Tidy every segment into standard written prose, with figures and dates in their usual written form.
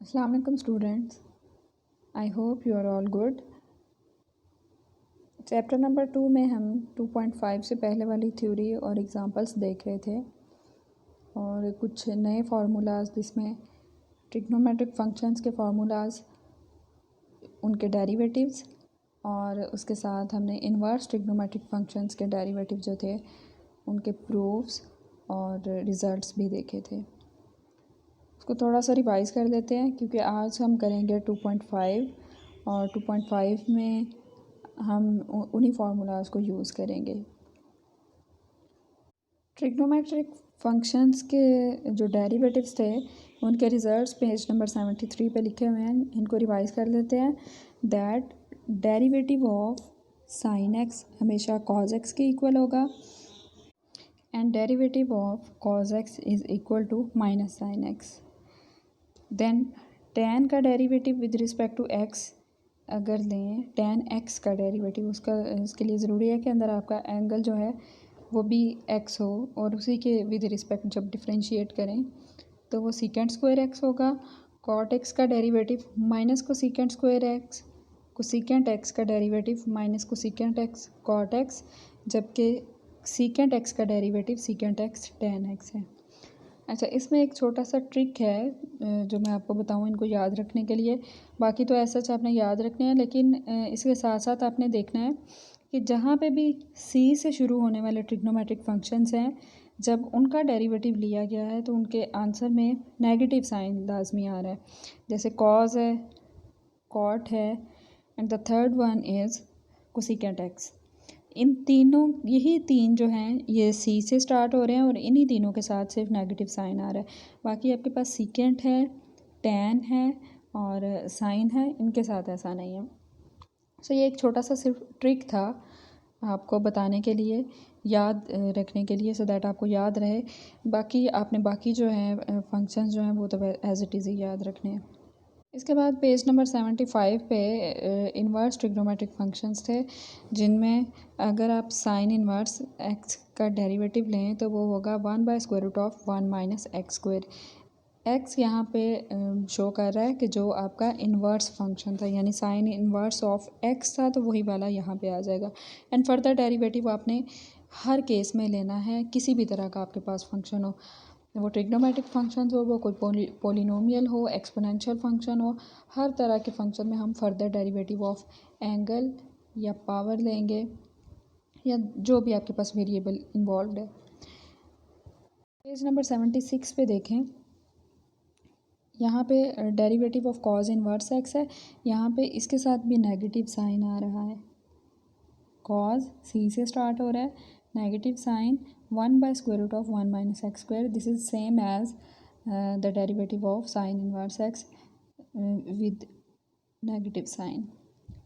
अस्सलाम वालेकुम students, I hope you are all good. Chapter number 2 में हम 2.5 से पहले वाली थ्योरी और एग्जांपल्स देख रहे थे और कुछ नए फार्मूलाज जिसमें ट्रिग्नोमेट्रिक फंक्शंस के फार्मूलाज, उनके डेरिवेटिव्स और उसके साथ हमने इन्वर्स ट्रिग्नोमेट्रिक फंक्शंस के डेरिवेटिव जो थे उनके प्रूफ्स और रिज़ल्ट्स भी देखे थे। उसको थोड़ा सा रिवाइज़ कर देते हैं क्योंकि आज हम करेंगे 2.5 और 2.5 में हम उन्हीं फार्मूलाज को यूज़ करेंगे। ट्रिग्नोमेट्रिक फंक्शंस के जो डेरिवेटिव्स थे उनके रिजल्ट्स पेज नंबर 73 पे लिखे हुए हैं। इनको रिवाइज़ कर लेते हैं। That derivative of sine x हमेशा कॉज एक्स के इक्वल होगा and derivative of cos x is equal to minus sine x. Then tan का derivative with respect to x अगर लें, tan x का डेरिवेटिव उसके लिए ज़रूरी है कि अंदर आपका एंगल जो है वो भी x हो और उसी के विद रिस्पेक्ट जब डिफरेंशिएट करें तो वो सीकेंट स्क्वायर x होगा। cot x का डेरिवेटिव माइनस को सीकेंट स्क्वायर x, को सीकेंट x का डेरिवेटिव माइनस को सीकेंट x cot x, जबकि सीकेंट x का derivative secant x tan x है। अच्छा, इसमें एक छोटा सा ट्रिक है जो मैं आपको बताऊँ इनको याद रखने के लिए। बाकी तो ऐसा आपने याद रखने हैं, लेकिन इसके साथ साथ आपने देखना है कि जहाँ पे भी सी से शुरू होने वाले ट्रिग्नोमेट्रिक फंक्शंस हैं, जब उनका डेरिवेटिव लिया गया है तो उनके आंसर में नेगेटिव साइन लाजमी आ रहा है। जैसे कॉज है, कॉट है and the third one is cosecant x. इन तीनों, यही तीन जो हैं ये सी से स्टार्ट हो रहे हैं और इन्हीं तीनों के साथ सिर्फ नेगेटिव साइन आ रहा है। बाकी आपके पास सीकेंट है, टैन है और साइन है, इनके साथ ऐसा नहीं है। सो ये एक छोटा सा सिर्फ ट्रिक था आपको बताने के लिए, याद रखने के लिए, सो दैट आपको याद रहे। बाकी आपने बाकी जो है फंक्शंस जो हैं वो तो एज इट इज़ ही याद रखने हैं। इसके बाद पेज नंबर 75 पे इन्वर्स ट्रिग्नोमेट्रिक फंक्शंस थे, जिनमें अगर आप साइन इन्वर्स एक्स का डेरिवेटिव लें तो वो होगा 1/√1 माइनस एक्स स्क्वायर। एक्स यहाँ पे शो कर रहा है कि जो आपका इन्वर्स फंक्शन था, यानी साइन इन्वर्स ऑफ एक्स था तो वही वाला यहाँ पे आ जाएगा। एंड फर्दर डेरिवेटिव आपने हर केस में लेना है, किसी भी तरह का आपके पास फंक्शन हो, वो ट्रिग्नोमेट्रिक फंक्शन हो, वो कोई पोलिनोमियल हो, एक्सपोनेंशियल फंक्शन हो, हर तरह के फंक्शन में हम फर्दर डेरिवेटिव ऑफ एंगल या पावर लेंगे या जो भी आपके पास वेरिएबल इन्वॉल्व है। पेज नंबर 76 पे देखें, यहाँ पे derivative of cause inverse x है। यहाँ पे इसके साथ भी नेगेटिव साइन आ रहा है। कॉज सी से स्टार्ट हो रहा है, negative sine 1/√1 minus x square. This is same as the derivative of sine inverse x with negative sine.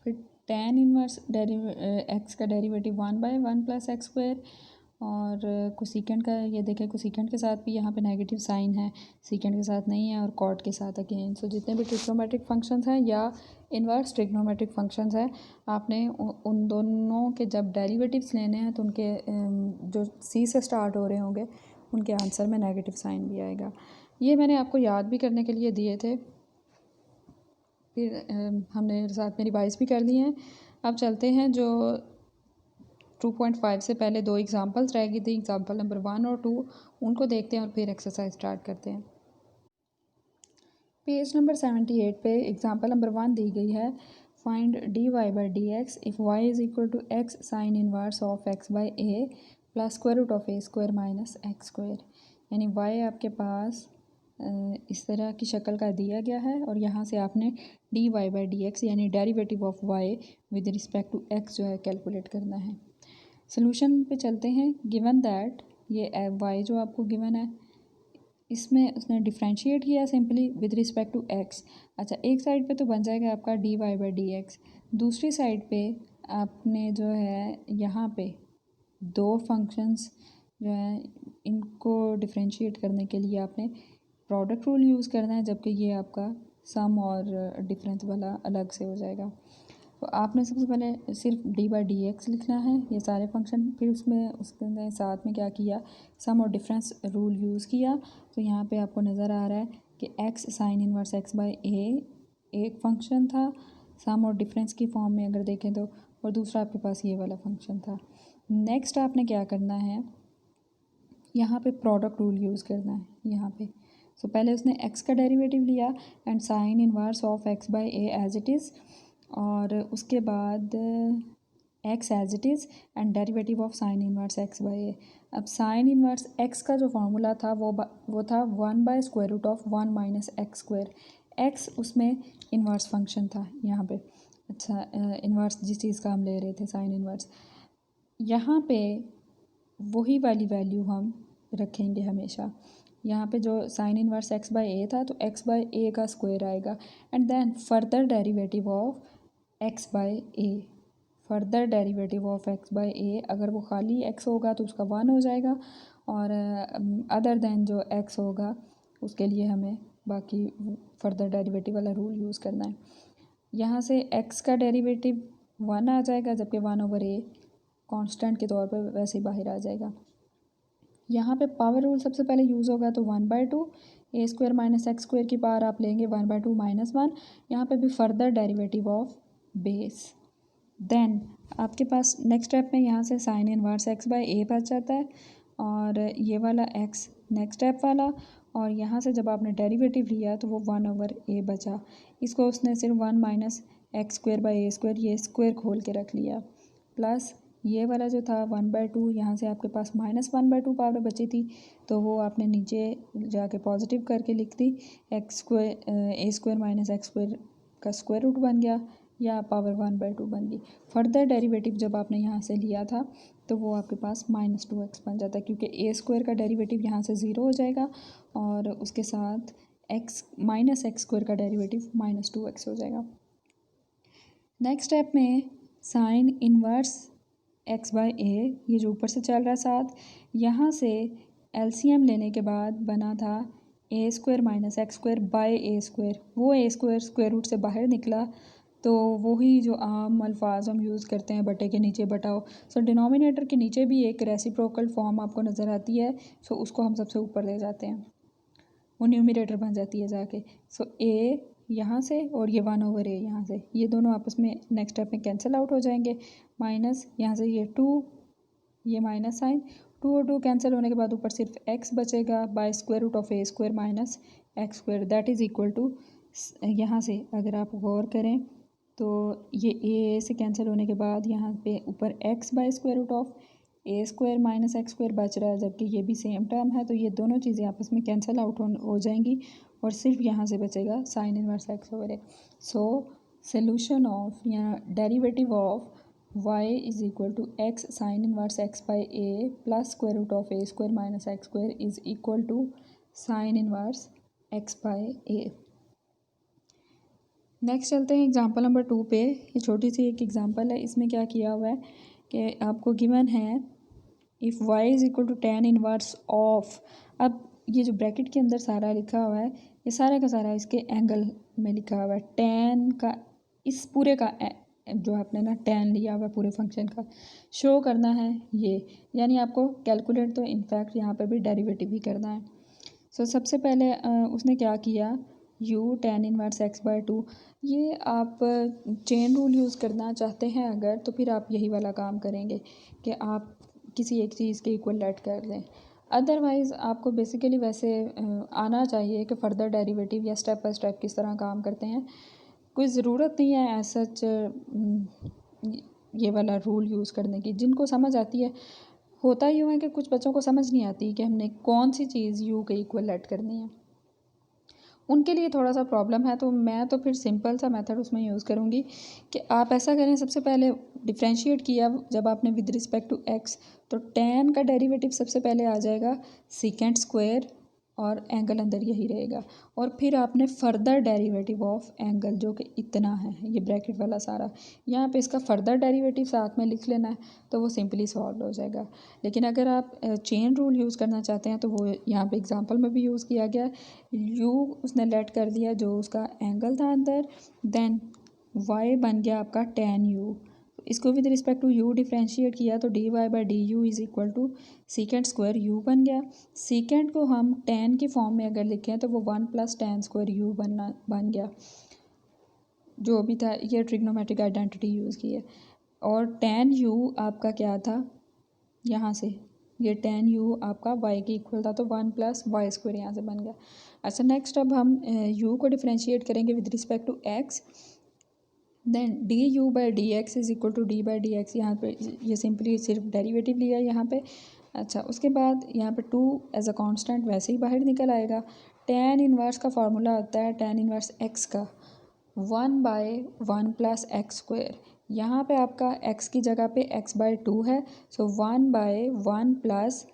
फिर tan इनवर्स एक्स का डेरिवेटिव 1/1 प्लस एक्स स्क्वायर और कोसेकेंट का ये देखें, कोसेकेंट के साथ भी यहाँ पे नेगेटिव साइन है, सेकेंड के साथ नहीं है, और कॉट के साथ अगेन। सो जितने भी ट्रिग्नोमेट्रिक फंक्शंस हैं या इन्वर्स ट्रिग्नोमेट्रिक फंक्शंस हैं, आपने उन दोनों के जब डेरिवेटिव्स लेने हैं तो उनके जो सी से स्टार्ट हो रहे होंगे उनके आंसर में नेगेटिव साइन भी आएगा। ये मैंने आपको याद भी करने के लिए दिए थे, फिर हमने साथ में रिवाइज़ भी कर लिए हैं। अब चलते हैं जो 2.5 से पहले दो एग्जांपल्स रह गई थी, एग्जांपल नंबर 1 और 2, उनको देखते हैं और फिर एक्सरसाइज स्टार्ट करते हैं। पेज नंबर 78 पे एग्जांपल नंबर 1 दी गई है। Find dy/dx if y is equal to x sine inverse of x/a plus square root of a square minus x square. यानी y आपके पास इस तरह की शक्ल का दिया गया है और यहाँ से आपने dy/dx यानी derivative of y with respect to x जो है कैलकुलेट करना है। सोल्यूशन पे चलते हैं। गिवन दैट ये y जो आपको गिवन है, इसमें उसने डिफ्रेंशिएट किया simply with respect to x। अच्छा, एक साइड पे तो बन जाएगा आपका dy/dx, दूसरी साइड पे आपने जो है यहाँ पे दो फंक्शंस जो हैं इनको डिफ्रेंशिएट करने के लिए आपने प्रोडक्ट रूल यूज़ करना है, जबकि ये आपका सम और डिफरेंस वाला अलग से हो जाएगा। तो आपने सबसे पहले सिर्फ dy/dx लिखना है ये सारे फंक्शन, फिर उसमें उसके साथ में क्या किया, सम और डिफरेंस रूल यूज़ किया। तो यहाँ पे आपको नज़र आ रहा है कि x sine inverse x by a एक फंक्शन था सम और डिफरेंस की फॉर्म में अगर देखें तो, और दूसरा आपके पास ये वाला फंक्शन था। नेक्स्ट आपने क्या करना है, यहाँ पे प्रोडक्ट रूल यूज़ करना है यहाँ पे। सो पहले उसने x का डेरिवेटिव लिया and sine inverse of x by a as it is, और उसके बाद x as it is and derivative of sine inverse x by a. अब साइन इनवर्स x का जो फार्मूला था वो था 1/√1 माइनस एक्स स्क्वायर। x उसमें इनवर्स फंक्शन था यहाँ पे। अच्छा, इनवर्स जिस चीज़ का हम ले रहे थे साइन इनवर्स, यहाँ पे वही वाली वैल्यू हम रखेंगे हमेशा। यहाँ पे जो sine inverse x by a था तो x बाय ए का स्क्वायर आएगा and then further derivative of x by a. Further derivative of x by a, अगर वो खाली x होगा तो उसका 1 हो जाएगा, और अदर देन जो x होगा उसके लिए हमें बाकी फर्दर डेरिवेटिव वाला रूल यूज़ करना है। यहाँ से x का डेरिवेटिव 1 आ जाएगा, जबकि 1/a कांस्टेंट के तौर पर वैसे ही बाहर आ जाएगा। यहाँ पे पावर रूल सबसे पहले यूज़ होगा तो 1/2 a square minus x square की पावर आप लेंगे 1/2 माइनस 1। यहाँ पे भी further derivative of base. Then आपके पास नेक्स्ट स्टेप में यहाँ से sine inverse x by a बच जाता है, और ये वाला x नेक्स्ट स्टेप वाला, और यहाँ से जब आपने डेरिवेटिव लिया तो वो 1/a बचा। इसको उसने सिर्फ 1 minus x square by a square ये स्क्वायर खोल के रख लिया, प्लस ये वाला जो था 1/2, यहाँ से आपके पास -1/2 पावर बची थी तो वो आपने नीचे जाके पॉजिटिव करके लिख दी। एक्स स्क्वायर ए स्क्वायर माइनस एक्स स्क्वायर का स्क्वायर रूट बन गया या पावर 1/2 बन गई। फर्दर डेरिवेटिव जब आपने यहाँ से लिया था तो वो आपके पास -2x बन जाता है, क्योंकि ए स्क्वायर का डेरिवेटिव यहाँ से 0 हो जाएगा और उसके साथ x माइनस एक्स स्क्वायर का डेरिवेटिव -2x हो जाएगा। नेक्स्ट स्टेप में साइन इनवर्स x बाय ए, ये जो ऊपर से चल रहा है साथ, यहाँ से एलसीएम लेने के बाद बना था a square minus x square by a square. वो ए स्क्वायर स्क्वायर रूट से बाहर निकला तो वही जो आम अल्फाज हम यूज़ करते हैं, बटे के नीचे बटाओ। सो डिनोमिनेटर के नीचे भी एक रेसिप्रोकल फॉर्म आपको नज़र आती है, सो उसको हम सबसे ऊपर ले जाते हैं, वो न्यूमरेटर बन जाती है जाके। सो ए यहाँ से और ये 1/a यहाँ से, ये दोनों आपस में नेक्स्ट स्टेप में कैंसिल आउट हो जाएंगे। माइनस यहाँ से ये 2, ये माइनस साइन, 2 और 2 कैंसिल होने के बाद ऊपर सिर्फ x बचेगा by square root of a square minus x square, that is equal to, यहाँ से अगर आप गौर करें तो ये ए से कैंसिल होने के बाद यहाँ पे ऊपर x by square root of a square minus x square बच रहा है, जबकि ये भी सेम टर्म है, तो ये दोनों चीज़ें आपस में कैंसिल आउट हो जाएंगी और सिर्फ यहाँ से बचेगा sine inverse x over a. So solution of या derivative of y is equal to x sine inverse x by a plus square root of a square minus x square is equal to sine inverse x by a. Next चलते हैं example number 2 पे। ये छोटी सी एक example है, इसमें क्या किया हुआ है कि आपको गिवन है if y is equal to tan inverse of, अब ये जो ब्रैकेट के अंदर सारा लिखा हुआ है ये सारा का सारा इसके एंगल में लिखा हुआ है। tan का इस पूरे का जो आपने ना tan लिया हुआ है पूरे फंक्शन का शो करना है ये, यानी आपको कैलकुलेट तो इनफैक्ट यहाँ पे भी डेरिवेटिव भी करना है। सो सबसे पहले उसने क्या किया, u tan inverse x by 2, ये आप चेन रूल यूज़ करना चाहते हैं अगर, तो फिर आप यही वाला काम करेंगे कि आप किसी एक चीज़ के इक्वल लेट कर दें। अदरवाइज़ आपको बेसिकली वैसे आना चाहिए कि फ़र्दर डेरिवेटिव या स्टेप बाय स्टेप किस तरह काम करते हैं। कोई ज़रूरत नहीं है एज सच ये वाला रूल यूज़ करने की, जिनको समझ आती है। होता यूँ है कि कुछ बच्चों को समझ नहीं आती कि हमने कौन सी चीज़ u के इक्वल लेट करनी है, उनके लिए थोड़ा सा प्रॉब्लम है। तो मैं तो फिर सिंपल सा मेथड उसमें यूज़ करूँगी कि आप ऐसा करें, सबसे पहले डिफ्रेंशिएट किया जब आपने विद रिस्पेक्ट टू x, तो tan का डेरिवेटिव सबसे पहले आ जाएगा सीकेंट स्क्वायर और एंगल अंदर यही रहेगा, और फिर आपने फर्दर डेरिवेटिव ऑफ एंगल जो कि इतना है ये ब्रैकेट वाला सारा, यहाँ पे इसका फर्दर डेरिवेटिव साथ में लिख लेना है तो वो सिंपली सॉल्व हो जाएगा। लेकिन अगर आप चेन रूल यूज़ करना चाहते हैं तो वो यहाँ पे एग्जांपल में भी यूज़ किया गया। u उसने लेट कर दिया जो उसका एंगल था अंदर, देन y बन गया आपका tan u, इसको with respect to u differentiate किया तो d y by d u is equal to secant square u बन गया। सीकेंड को हम टेन की फॉर्म में अगर लिखें तो वो 1 + tan² यू बन गया। जो भी था ये ट्रिग्नोमेट्रिक आइडेंटिटी यूज़ की है। और tan u आपका क्या था, यहाँ से ये tan u आपका y के इक्वल था तो 1 + y² यहाँ से बन गया। अच्छा नेक्स्ट अब हम u को डिफ्रेंशिएट करेंगे with respect to x, then du/dx is equal to d/dx। यहाँ पे ये सिंपली सिर्फ डेरिवेटिव लिया है यहाँ पे। अच्छा उसके बाद यहाँ पे 2 एज अ कांस्टेंट वैसे ही बाहर निकल आएगा। tan इनवर्स का फार्मूला होता है tan इनवर्स x का 1/1 + x²। यहाँ पे आपका x की जगह पे x/2 है, सो 1/1 प्लस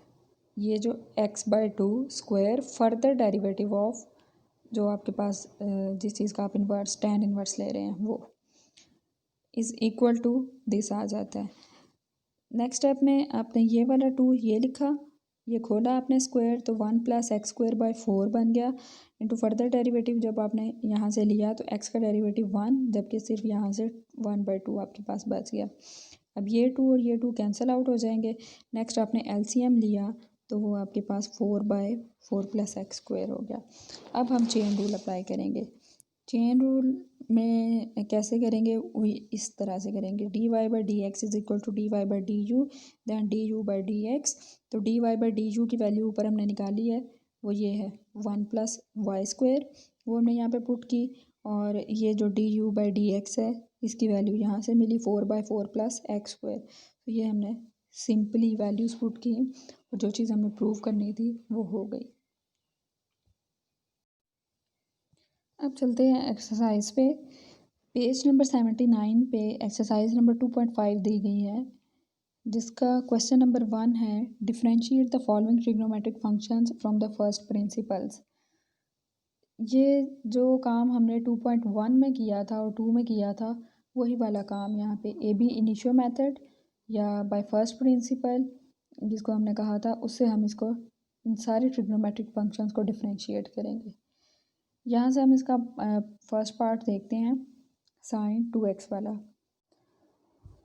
ये जो x/2² फर्दर डेरिवेटिव ऑफ जो आपके पास जिस चीज़ का आप इन्वर्स tan इन्वर्स ले रहे हैं वो इज़ इक्वल टू दिस आ जाता है। नेक्स्ट स्टेप में आपने ये वाला 2 ये लिखा, ये खोला आपने स्क्वायर तो 1 + x²/4 बन गया। इंटू फर्दर डेरिवेटिव जब आपने यहाँ से लिया तो x का डेरिवेटिव 1, जबकि सिर्फ यहाँ से 1/2 आपके पास बच गया। अब ये 2 और ये 2 कैंसिल आउट हो जाएंगे। नेक्स्ट आपने एलसीएम लिया तो वो आपके पास 4/4 + x² हो गया। अब हम चेन रूल अप्लाई करेंगे। चेन रूल में कैसे करेंगे, वही इस तरह से करेंगे। dy/dx is equal to dy/du, then du/dx। तो dy/du की वैल्यू ऊपर हमने निकाली है, वो ये है 1 + y², वो हमने यहाँ पे पुट की। और ये जो du/dx है इसकी वैल्यू यहाँ से मिली 4/4 + x²। तो ये हमने सिंपली वैल्यूज़ पुट की और जो चीज़ हमें प्रूव करनी थी वो हो गई। अब चलते हैं एक्सरसाइज पे। पेज नंबर 79 पे एक्सरसाइज नंबर 2.5 दी गई है, जिसका क्वेश्चन नंबर 1 है differentiate the following trigonometric functions from the first principles. ये जो काम हमने 2.1 में किया था और 2 में किया था वही वाला काम यहाँ पे AB इनिशियो मेथड या बाय फर्स्ट प्रिंसिपल जिसको हमने कहा था, उससे हम इसको इन सारे ट्रिग्नोमेट्रिक फंक्शंस को डिफरेंशिएट करेंगे। यहाँ से हम इसका फर्स्ट पार्ट देखते हैं, sin 2x वाला।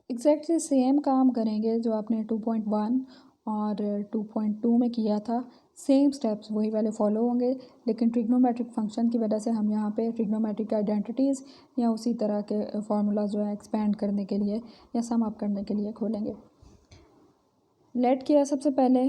एग्जैक्टली सेम काम करेंगे जो आपने 2.1 और 2.2 में किया था, सेम स्टेप्स वही वाले फॉलो होंगे, लेकिन ट्रिग्नोमेट्रिक फंक्शन की वजह से हम यहाँ पे ट्रिग्नोमेट्रिक आइडेंटिटीज़ या उसी तरह के फार्मूला जो है एक्सपेंड करने के लिए या सम अप करने के लिए खोलेंगे। लेट किया सबसे पहले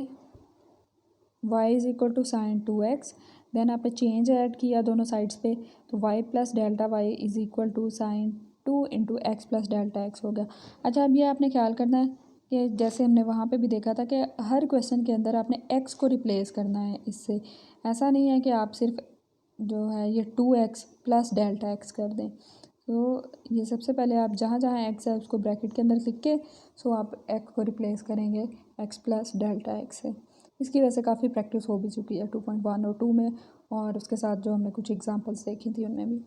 y is equal to sin 2x, then आपने चेंज ऐड किया दोनों साइड्स पे तो y + Δy is equal to sin 2 × x + Δx हो गया। अच्छा अब ये आपने ख्याल करना है कि जैसे हमने वहाँ पे भी देखा था कि हर क्वेश्चन के अंदर आपने x को रिप्लेस करना है इससे। ऐसा नहीं है कि आप सिर्फ जो है ये 2x + Δx कर दें। तो ये सबसे पहले आप जहाँ जहाँ x है उसको ब्रैकेट के अंदर लिख के सो आप x को रिप्लेस करेंगे x + Δx से। इसकी वजह से काफ़ी प्रैक्टिस हो भी चुकी है 2.1 और 2 में, और उसके साथ जो हमने कुछ एग्जांपल्स देखी थी उनमें भी।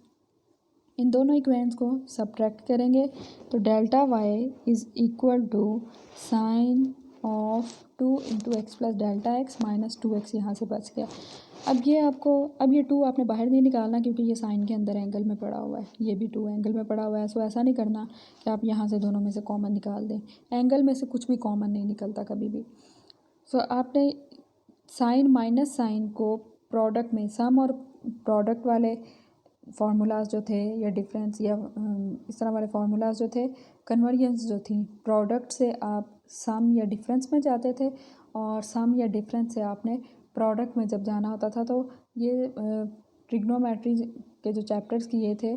इन दोनों इक्वेशंस को सब्ट्रैक्ट करेंगे तो Δy is equal to sin of 2 × x + Δx - 2x यहाँ से बच गया। अब ये 2 आपने बाहर नहीं निकालना क्योंकि ये साइन के अंदर एंगल में पड़ा हुआ है, ये भी 2 एंगल में पड़ा हुआ है। सो ऐसा नहीं करना कि आप यहाँ से दोनों में से कॉमन निकाल दें, एंगल में से कुछ भी कॉमन नहीं निकलता कभी भी। सो आपने साइन माइनस साइन को प्रोडक्ट में सम और प्रोडक्ट वाले फार्मूलाज जो थे या डिफरेंस या इस तरह वाले फार्मूलाज जो थे, कन्वर्जेंस जो थी, प्रोडक्ट से आप सम या डिफरेंस में जाते थे और सम या डिफरेंस से आपने प्रोडक्ट में जब जाना होता था। तो ये ट्रिग्नोमेट्री के जो चैप्टर्स किए थे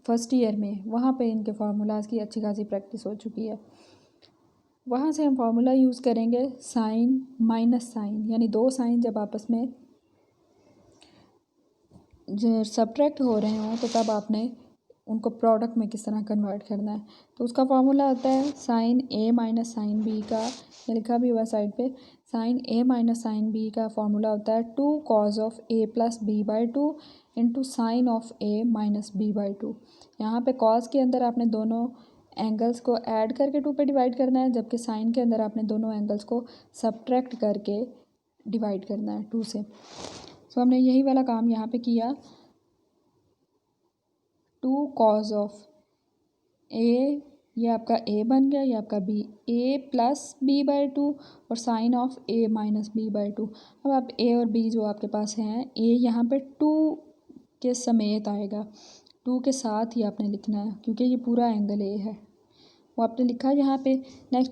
फर्स्ट ईयर में, वहाँ पे इनके फार्मूलाज की अच्छी खासी प्रैक्टिस हो चुकी है। वहाँ से हम फार्मूला यूज़ करेंगे साइन माइनस साइन, यानी दो साइन जब आपस में जो सब्ट्रैक्ट हो रहे हों तो तब आपने उनको प्रोडक्ट में किस तरह कन्वर्ट करना है। तो उसका फार्मूला होता है साइन A - साइन B का, ये लिखा भी हुआ है साइड पे। साइन A - साइन B का फार्मूला होता है 2 cos of A + B/2 into sine of A - B/2। यहाँ पे कॉस के अंदर आपने दोनों एंगल्स को ऐड करके 2 पे डिवाइड करना है, जबकि साइन के अंदर आपने दोनों एंगल्स को सब्ट्रैक्ट करके डिवाइड करना है 2 से। सो हमने यही वाला काम यहाँ पे किया। 2 cos ऑफ A ये आपका ए बन गया, ये आपका b, a plus b by two और sine of a minus b by two. अब आप ए और बी जो आपके पास हैं, ए यहाँ पे टू के समेत आएगा, टू के साथ ही आपने लिखना है क्योंकि ये पूरा एंगल ए है, वो आपने लिखा यहाँ पे। नेक्स्ट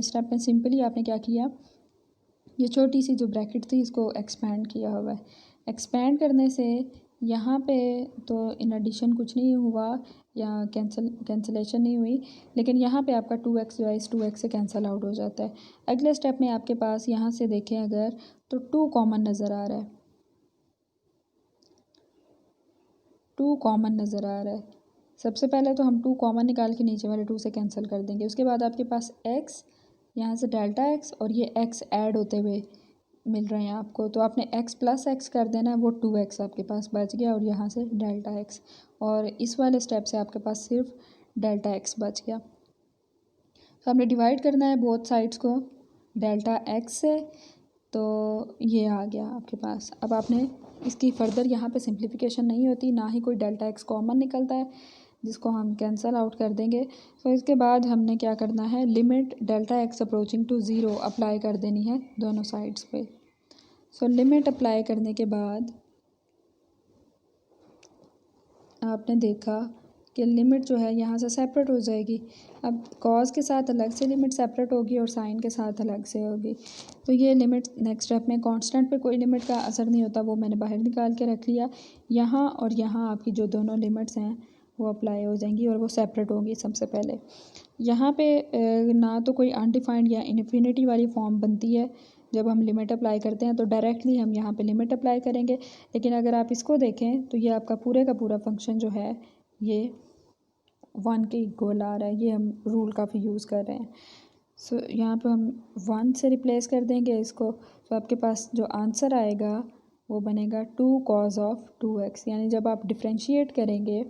स्टेप में सिंपली आपने क्या किया, ये छोटी सी जो ब्रैकेट थी इसको एक्सपेंड किया हुआ है। एक्सपेंड करने से यहाँ पे तो इन एडिशन कुछ नहीं हुआ या कैंसलेशन नहीं हुई, लेकिन यहाँ पे आपका 2x जो है इस 2x से कैंसिल आउट हो जाता है। अगले स्टेप में आपके पास यहाँ से देखें अगर तो 2 कॉमन नज़र आ रहा है, 2 कॉमन नज़र आ रहा है। सबसे पहले तो हम 2 कॉमन निकाल के नीचे वाले 2 से कैंसिल कर देंगे। उसके बाद आपके पास x, यहाँ से डेल्टा x और ये x ऐड होते हुए मिल रहे हैं आपको, तो आपने x प्लस x कर देना है, वो 2x आपके पास बच गया और यहाँ से डेल्टा x, और इस वाले स्टेप से आपके पास सिर्फ डेल्टा x बच गया। तो आपने डिवाइड करना है बोथ साइड्स को डेल्टा x से, तो ये आ गया आपके पास। अब आपने इसकी फर्दर यहाँ पे सिंप्लीफिकेशन नहीं होती, ना ही कोई डेल्टा x कॉमन निकलता है जिसको हम कैंसिल आउट कर देंगे। तो इसके बाद हमने क्या करना है, limit delta x approaching to zero apply कर देनी है दोनों साइड्स पे। सो लिमिट अप्लाई करने के बाद आपने देखा कि लिमिट जो है यहाँ से सेपरेट हो जाएगी। अब कॉज के साथ अलग से लिमिट सेपरेट होगी और साइन के साथ अलग से होगी। तो ये लिमिट नेक्स्ट स्टेप में कांस्टेंट पे कोई लिमिट का असर नहीं होता, वो मैंने बाहर निकाल के रख लिया। यहाँ और यहाँ आपकी जो दोनों लिमिट्स हैं वो अप्लाई हो जाएंगी और वो सेपरेट होंगी। सबसे पहले यहाँ पे ना तो कोई अनडिफाइंड या इन्फिनिटी वाली फॉर्म बनती है जब हम लिमिट अप्लाई करते हैं, तो डायरेक्टली हम यहाँ पे लिमिट अप्लाई करेंगे। लेकिन अगर आप इसको देखें तो ये आपका पूरे का पूरा फंक्शन जो है ये 1 के इक्वल आ रहा है। ये हम रूल काफ़ी यूज़ कर रहे हैं। सो यहाँ पे हम 1 से रिप्लेस कर देंगे इसको, तो आपके पास जो आंसर आएगा वो बनेगा 2 cos ऑफ 2x। यानी जब आप डिफ्रेंशिएट करेंगे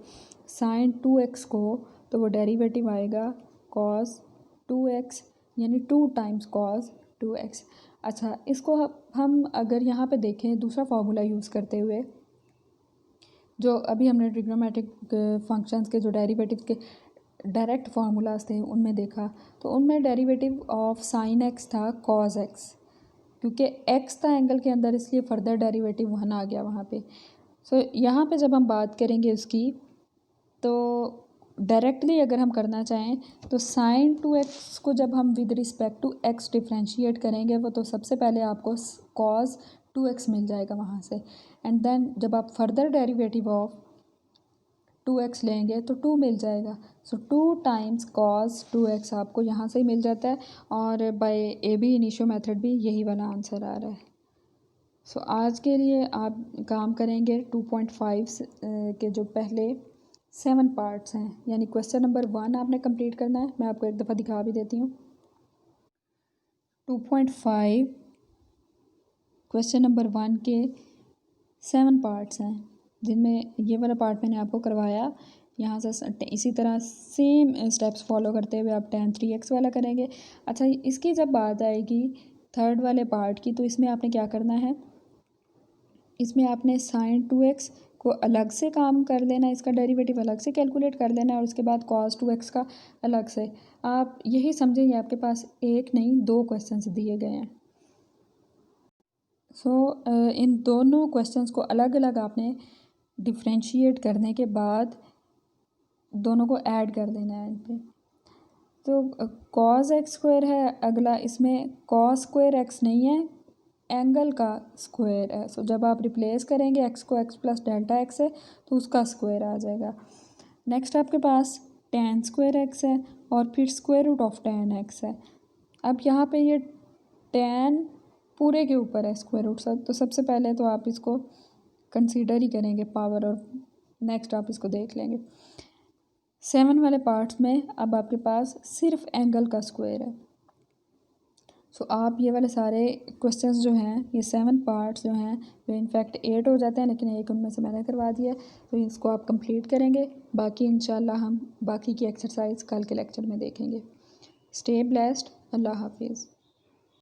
साइन 2x को तो वो डेरिवेटिव आएगा cos 2x, यानी 2 टाइम्स cos 2x। अच्छा, इसको हम अगर यहाँ पे देखें दूसरा फार्मूला यूज़ करते हुए, जो अभी हमने ट्रिग्नोमेट्रिक फंक्शंस के जो डेरिवेटिव के डायरेक्ट फार्मूलाज थे उनमें देखा, तो उनमें डेरिवेटिव ऑफ साइन एक्स था कॉज एक्स, क्योंकि एक्स था एंगल के अंदर इसलिए फर्दर डेरिवेटिव 1 आ गया वहाँ पे। सो यहाँ पे जब हम बात करेंगे उसकी, तो डायरेक्टली अगर हम करना चाहें तो साइन 2x को जब हम with respect to x differentiate करेंगे वो, तो सबसे पहले आपको कॉज 2x मिल जाएगा वहाँ से, एंड देन जब आप फर्दर डेरिवेटिव ऑफ 2x लेंगे तो 2 मिल जाएगा। सो 2 टाइम्स कॉस 2x आपको यहाँ से ही मिल जाता है, और by ab initio method भी यही वाला आंसर आ रहा है। सो आज के लिए आप काम करेंगे 2.5 के जो पहले 7 पार्ट्स हैं, यानी क्वेश्चन नंबर 1 आपने कंप्लीट करना है। मैं आपको एक दफ़ा दिखा भी देती हूँ। 2.5 क्वेश्चन नंबर 1 के 7 पार्ट्स हैं, जिनमें ये वाला पार्ट मैंने आपको करवाया। यहाँ से इसी तरह सेम स्टेप्स फॉलो करते हुए आप tan 3x वाला करेंगे। अच्छा, इसकी जब बात आएगी थर्ड वाले पार्ट की, तो इसमें आपने क्या करना है, इसमें आपने sin 2x को अलग से काम कर लेना, इसका डेरिवेटिव अलग से कैलकुलेट कर लेना, और उसके बाद cos 2x का अलग से। आप यही समझेंगे आपके पास एक नहीं 2 क्वेश्चंस दिए गए हैं। सो इन दोनों क्वेश्चंस को अलग अलग आपने डिफ्रेंशिएट करने के बाद दोनों को ऐड कर देना है एंड पे। तो cos x स्क्वायर है अगला, इसमें cos स्क्वायर x नहीं है, एंगल का स्क्वायर है। सो जब आप रिप्लेस करेंगे x को x प्लस डेल्टा x से, तो उसका स्क्वायर आ जाएगा। नेक्स्ट आपके पास tan स्क्वायर x है और फिर square root of tan x है। अब यहाँ पे ये tan पूरे के ऊपर है स्क्वायर रूट सब, तो सबसे पहले तो आप इसको कंसीडर ही करेंगे पावर, और नेक्स्ट आप इसको देख लेंगे। 7 वाले पार्ट्स में अब आपके पास सिर्फ एंगल का स्क्वायर है। सो आप ये वाले सारे क्वेश्चंस जो हैं, ये 7 पार्ट्स जो हैं, जो इनफैक्ट 8 हो जाते हैं, लेकिन एक उनमें से मैंने करवा दिया, तो इसको आप कंप्लीट करेंगे। बाकी इंशाल्लाह हम बाकी की एक्सरसाइज कल के लेक्चर में देखेंगे। Stay blessed. अल्लाह हाफिज़।